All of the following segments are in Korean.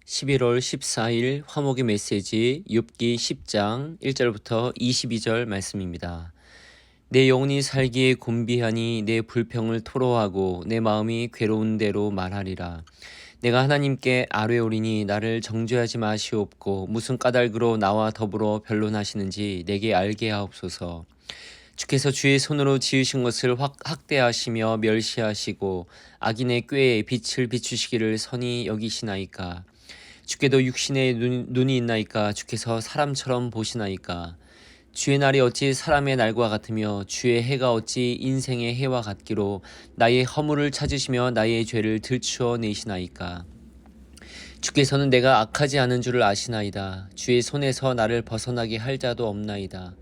11월 14일 화목의 메시지 욥기 10장 1절부터 22절 말씀입니다. 내 영혼이 살기에 곤비하니 내 불평을 토로하고 내 마음이 괴로운 대로 말하리라. 내가 하나님께 아뢰오리니 나를 정죄하지 마시옵고 무슨 까닭으로 나와 더불어 변론하시는지 내게 알게 하옵소서. 주께서 주의 손으로 지으신 것을 학대하시며 멸시하시고 악인의 꾀에 빛을 비추시기를 선히 여기시나이까. 주께도 육신에 눈이 있나이까. 주께서 사람처럼 보시나이까. 주의 날이 어찌 사람의 날과 같으며 주의 해가 어찌 인생의 해와 같기로 나의 허물을 찾으시며 나의 죄를 들추어 내시나이까. 주께서는 내가 악하지 않은 줄을 아시나이다. 주의 손에서 나를 벗어나게 할 자도 없나이다.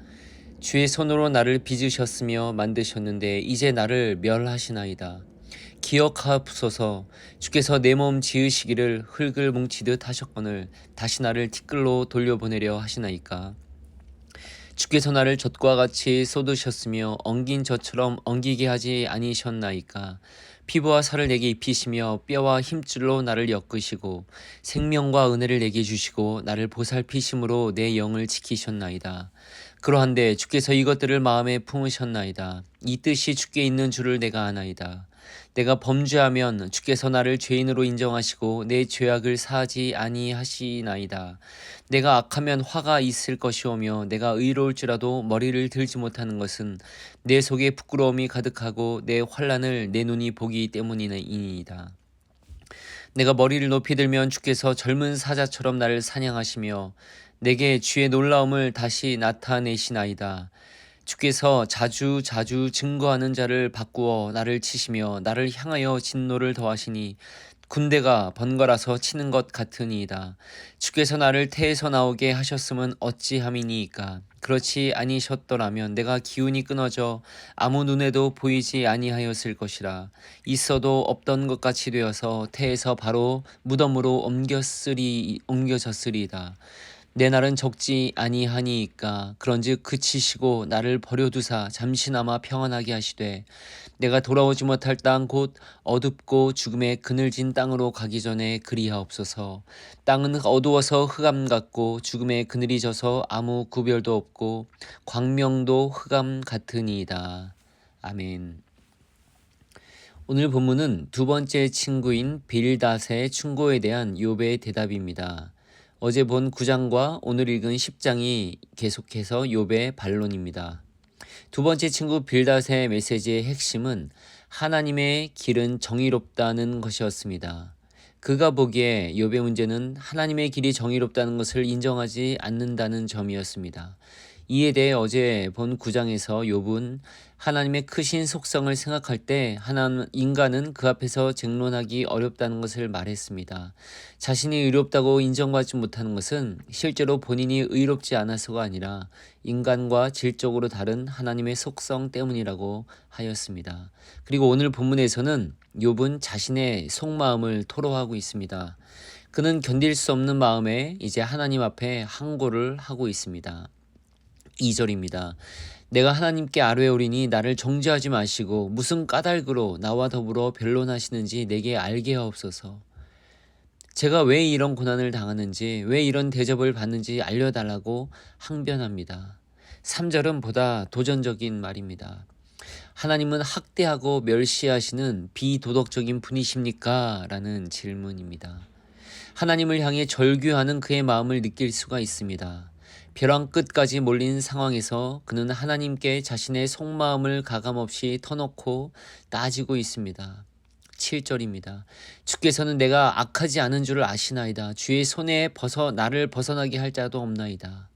주의 손으로 나를 빚으셨으며 만드셨는데 이제 나를 멸하시나이다. 기억하옵소서. 주께서 내 몸 지으시기를 흙을 뭉치듯 하셨거늘 다시 나를 티끌로 돌려보내려 하시나이까. 주께서 나를 젖과 같이 쏟으셨으며 엉긴 젖처럼 엉기게 하지 아니셨나이까. 피부와 살을 내게 입히시며 뼈와 힘줄로 나를 엮으시고 생명과 은혜를 내게 주시고 나를 보살피심으로 내 영을 지키셨나이다. 그러한데 주께서 이것들을 마음에 품으셨나이다. 이 뜻이 주께 있는 줄을 내가 아나이다. 내가 범죄하면 주께서 나를 죄인으로 인정하시고 내 죄악을 사하지 아니하시나이다. 내가 악하면 화가 있을 것이오며 내가 의로울지라도 머리를 들지 못하는 것은 내 속에 부끄러움이 가득하고 내 환난을 내 눈이 보기 때문이니이다. 내가 머리를 높이 들면 주께서 젊은 사자처럼 나를 사냥하시며 내게 주의 놀라움을 다시 나타내시나이다. 주께서 자주 증거하는 자를 바꾸어 나를 치시며 나를 향하여 진노를 더하시니 군대가 번갈아서 치는 것 같으니이다. 주께서 나를 태에서 나오게 하셨음은 어찌함이니이까. 그렇지 아니셨더라면 내가 기운이 끊어져 아무 눈에도 보이지 아니하였을 것이라. 있어도 없던 것 같이 되어서 태에서 바로 무덤으로 옮겨졌으리이다. 내 날은 적지 아니하니이까. 그런즉 그치시고 나를 버려두사 잠시나마 평안하게 하시되 내가 돌아오지 못할 땅 곧 어둡고 죽음의 그늘진 땅으로 가기 전에 그리하옵소서. 땅은 어두워서 흑암 같고 죽음의 그늘이 져서 아무 구별도 없고 광명도 흑암 같으니이다. 아멘. 오늘 본문은 두 번째 친구인 빌닷의 충고에 대한 욥의 대답입니다. 어제 본 9장과 오늘 읽은 10장이 계속해서 욥의 반론입니다. 두 번째 친구 빌닷의 메시지의 핵심은 하나님의 길은 정의롭다는 것이었습니다. 그가 보기에 욥의 문제는 하나님의 길이 정의롭다는 것을 인정하지 않는다는 점이었습니다. 이에 대해 어제 본 9장에서 욥은 하나님의 크신 속성을 생각할 때 인간은 그 앞에서 쟁론하기 어렵다는 것을 말했습니다. 자신이 의롭다고 인정받지 못하는 것은 실제로 본인이 의롭지 않아서가 아니라 인간과 질적으로 다른 하나님의 속성 때문이라고 하였습니다. 그리고 오늘 본문에서는 욥은 자신의 속마음을 토로하고 있습니다. 그는 견딜 수 없는 마음에 이제 하나님 앞에 항고를 하고 있습니다. 2절입니다. 내가 하나님께 아뢰오리니 나를 정죄하지 마시고 무슨 까닭으로 나와 더불어 변론하시는지 내게 알게 하옵소서. 제가 왜 이런 고난을 당하는지, 왜 이런 대접을 받는지 알려달라고 항변합니다. 3절은 보다 도전적인 말입니다. 하나님은 학대하고 멸시하시는 비도덕적인 분이십니까? 라는 질문입니다. 하나님을 향해 절규하는 그의 마음을 느낄 수가 있습니다. 벼랑 끝까지 몰린 상황에서 그는 하나님께 자신의 속마음을 가감없이 터놓고 따지고 있습니다. 7절입니다. 주께서는 내가 악하지 않은 줄을 아시나이다. 주의 손에 나를 벗어나게 할 자도 없나이다.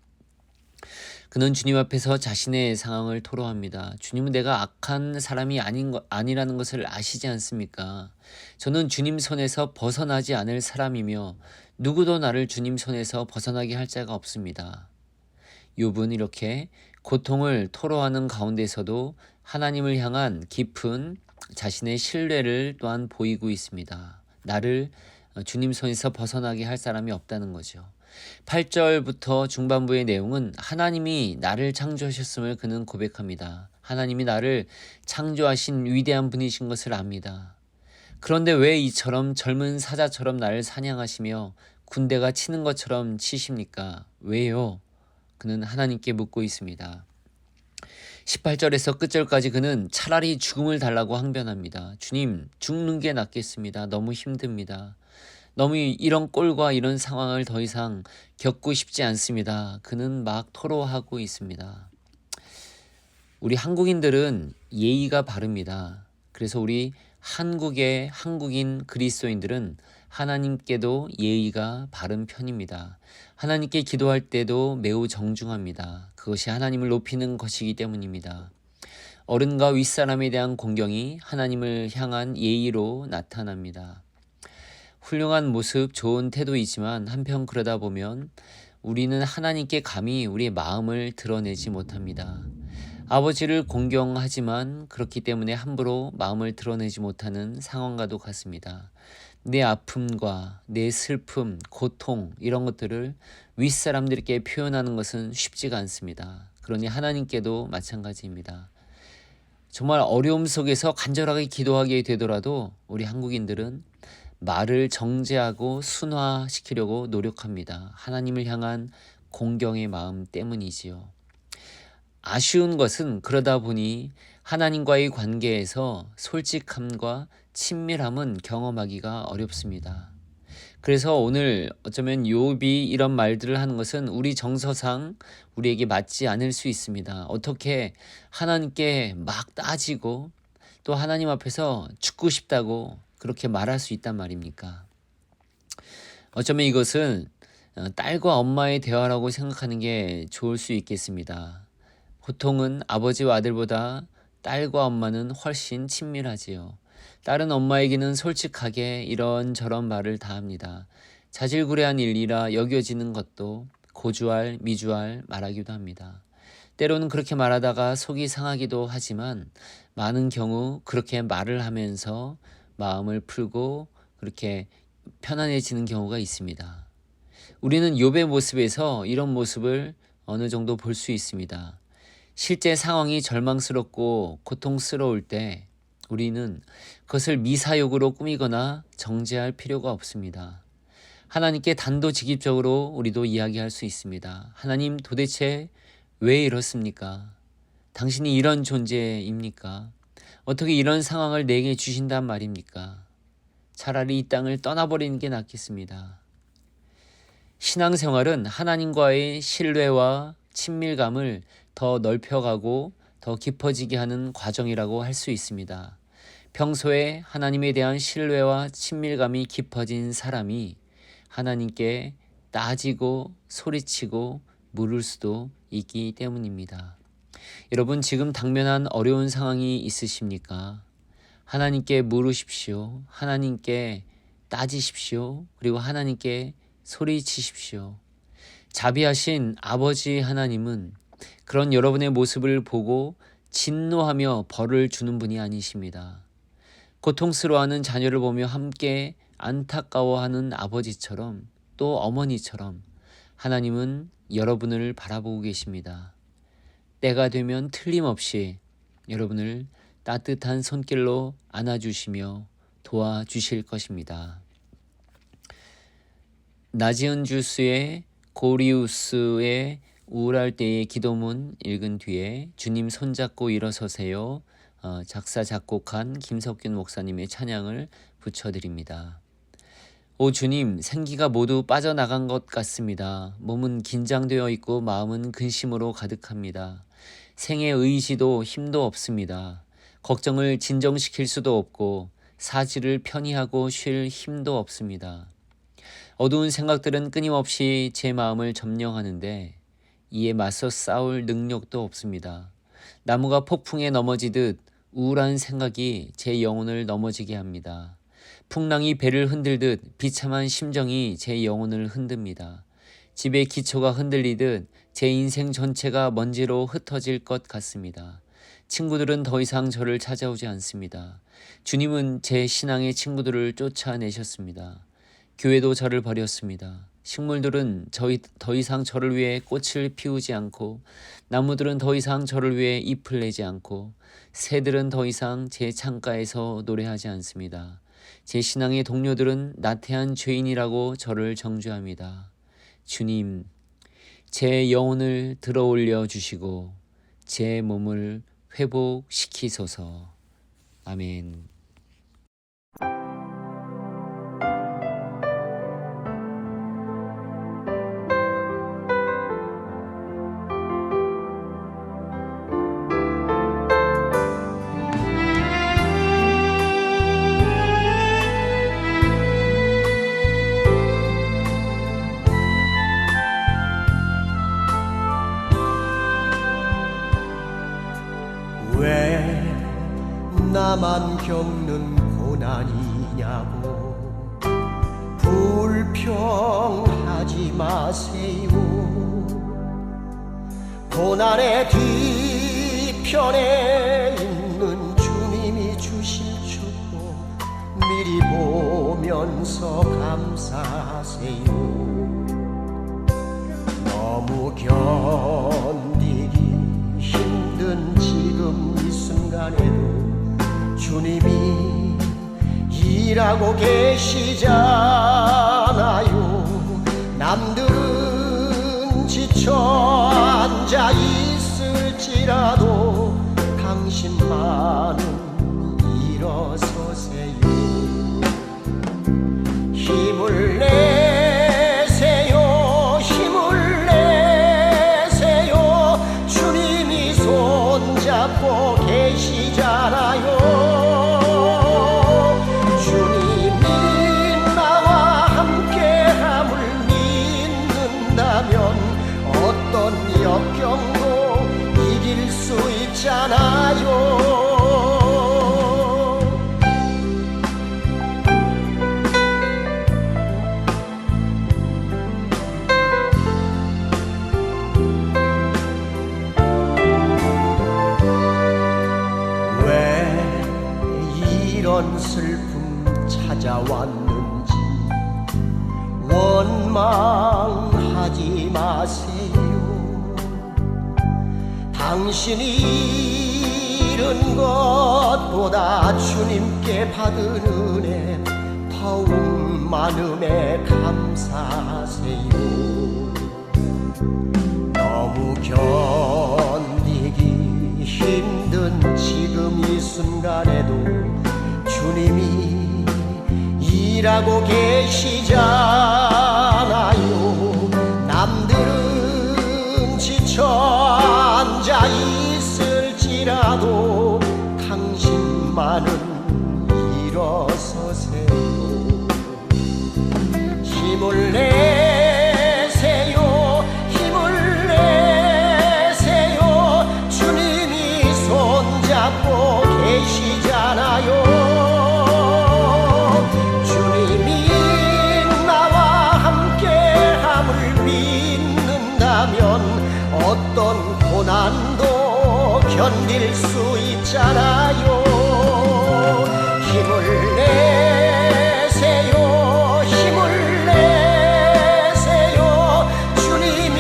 그는 주님 앞에서 자신의 상황을 토로합니다. 주님은 내가 악한 사람이 아니라는 것을 아시지 않습니까? 저는 주님 손에서 벗어나지 않을 사람이며 누구도 나를 주님 손에서 벗어나게 할 자가 없습니다. 욥은 이렇게 고통을 토로하는 가운데서도 하나님을 향한 깊은 자신의 신뢰를 또한 보이고 있습니다. 나를 주님 손에서 벗어나게 할 사람이 없다는 거죠. 8절부터 중반부의 내용은 하나님이 나를 창조하셨음을 그는 고백합니다. 하나님이 나를 창조하신 위대한 분이신 것을 압니다. 그런데 왜 이처럼 젊은 사자처럼 나를 사냥하시며 군대가 치는 것처럼 치십니까? 왜요? 그는 하나님께 묻고 있습니다. 18절에서 끝절까지 그는 차라리 죽음을 달라고 항변합니다. 주님, 죽는 게 낫겠습니다. 너무 힘듭니다. 너무 이런 꼴과 이런 상황을 더 이상 겪고 싶지 않습니다. 그는 막 토로하고 있습니다. 우리 한국인들은 예의가 바릅니다. 그래서 우리 한국의 한국인 그리스도인들은 하나님께도 예의가 바른 편입니다. 하나님께 기도할 때도 매우 정중합니다. 그것이 하나님을 높이는 것이기 때문입니다. 어른과 윗사람에 대한 공경이 하나님을 향한 예의로 나타납니다. 훌륭한 모습, 좋은 태도이지만 한편 그러다 보면 우리는 하나님께 감히 우리의 마음을 드러내지 못합니다. 아버지를 공경하지만 그렇기 때문에 함부로 마음을 드러내지 못하는 상황과도 같습니다. 내 아픔과 내 슬픔, 고통 이런 것들을 윗사람들에게 표현하는 것은 쉽지가 않습니다. 그러니 하나님께도 마찬가지입니다. 정말 어려움 속에서 간절하게 기도하게 되더라도 우리 한국인들은 말을 정제하고 순화시키려고 노력합니다. 하나님을 향한 공경의 마음 때문이지요. 아쉬운 것은 그러다 보니 하나님과의 관계에서 솔직함과 친밀함은 경험하기가 어렵습니다. 그래서 오늘 어쩌면 욥이 이런 말들을 하는 것은 우리 정서상 우리에게 맞지 않을 수 있습니다. 어떻게 하나님께 막 따지고 또 하나님 앞에서 죽고 싶다고 그렇게 말할 수 있단 말입니까? 어쩌면 이것은 딸과 엄마의 대화라고 생각하는 게 좋을 수 있겠습니다. 보통은 아버지와 아들보다 딸과 엄마는 훨씬 친밀하지요. 딸은 엄마에게는 솔직하게 이런저런 말을 다 합니다. 자질구레한 일이라 여겨지는 것도 고주할, 미주알 말하기도 합니다. 때로는 그렇게 말하다가 속이 상하기도 하지만 많은 경우 그렇게 말을 하면서 마음을 풀고 그렇게 편안해지는 경우가 있습니다. 우리는 욥의 모습에서 이런 모습을 어느 정도 볼 수 있습니다. 실제 상황이 절망스럽고 고통스러울 때 우리는 그것을 미사역으로 꾸미거나 정죄할 필요가 없습니다. 하나님께 단도직입적으로 우리도 이야기할 수 있습니다. 하나님, 도대체 왜 이렇습니까? 당신이 이런 존재입니까? 어떻게 이런 상황을 내게 주신단 말입니까? 차라리 이 땅을 떠나버리는 게 낫겠습니다. 신앙생활은 하나님과의 신뢰와 친밀감을 더 넓혀가고 더 깊어지게 하는 과정이라고 할 수 있습니다. 평소에 하나님에 대한 신뢰와 친밀감이 깊어진 사람이 하나님께 따지고 소리치고 물을 수도 있기 때문입니다. 여러분, 지금 당면한 어려운 상황이 있으십니까? 하나님께 물으십시오. 하나님께 따지십시오. 그리고 하나님께 소리치십시오. 자비하신 아버지 하나님은 그런 여러분의 모습을 보고 진노하며 벌을 주는 분이 아니십니다. 고통스러워하는 자녀를 보며 함께 안타까워하는 아버지처럼 또 어머니처럼 하나님은 여러분을 바라보고 계십니다. 때가 되면 틀림없이 여러분을 따뜻한 손길로 안아주시며 도와주실 것입니다. 나지은 주스의 고리우스의 우울할 때의 기도문 읽은 뒤에 주님 손잡고 일어서세요. 작사 작곡한 김석균 목사님의 찬양을 붙여드립니다. 오 주님, 생기가 모두 빠져나간 것 같습니다. 몸은 긴장되어 있고 마음은 근심으로 가득합니다. 생의 의지도 힘도 없습니다. 걱정을 진정시킬 수도 없고 사지를 편히 하고 쉴 힘도 없습니다. 어두운 생각들은 끊임없이 제 마음을 점령하는데 이에 맞서 싸울 능력도 없습니다. 나무가 폭풍에 넘어지듯 우울한 생각이 제 영혼을 넘어지게 합니다. 풍랑이 배를 흔들듯 비참한 심정이 제 영혼을 흔듭니다. 집의 기초가 흔들리듯 제 인생 전체가 먼지로 흩어질 것 같습니다. 친구들은 더 이상 저를 찾아오지 않습니다. 주님은 제 신앙의 친구들을 쫓아내셨습니다. 교회도 저를 버렸습니다. 식물들은 더 이상 저를 위해 꽃을 피우지 않고 나무들은 더 이상 저를 위해 잎을 내지 않고 새들은 더 이상 제 창가에서 노래하지 않습니다. 제 신앙의 동료들은 나태한 죄인이라고 저를 정죄합니다. 주님, 제 영혼을 들어올려 주시고 제 몸을 회복시키소서. 아멘. 왜 나만 겪는 고난이냐고 불평하지 마세요. 고난의 뒤편에 있는 주님이 주실 축복 미리 보면서 감사하세요. 너무 견디기 힘든 지금 이 순간에도 주님이 일하고 계시잖아요. 남들은 지쳐 앉아 있을지라도 당신만은 일어서세요. 힘을 내세요. 힘을 내세요. 주님이 손잡고 계시잖아요. 주님이 나와 함께함을 믿는다면 어떤 역경도 이길 수 있잖아요. 이런 슬픔 찾아왔는지 원망하지 마세요. 당신이 잃은 것보다 주님께 받은 은혜 더욱 많음에 감사하세요. 너무 견디기 힘든 지금 이 순간에도 주님이 일하고 계시잖아요. 남들은 지쳐 앉아 있을지라도 당신만은 일어서세요. 힘을 내세요. 힘을 내세요. 주님이 손잡고 계시잖아요. 어떤 고난도 견딜 수 있잖아요. 힘을 내세요. 힘을 내세요. 주님이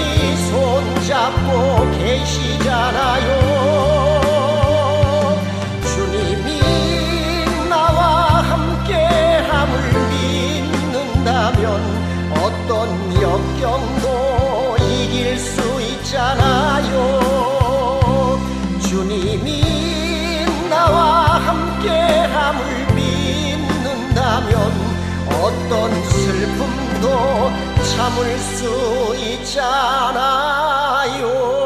손잡고 계시잖아요. 주님이 나와 함께함을 믿는다면 어떤 역경도 이길 수 있잖아요. 주님이 나와 함께함을 믿는다면 어떤 슬픔도 참을 수 있잖아요.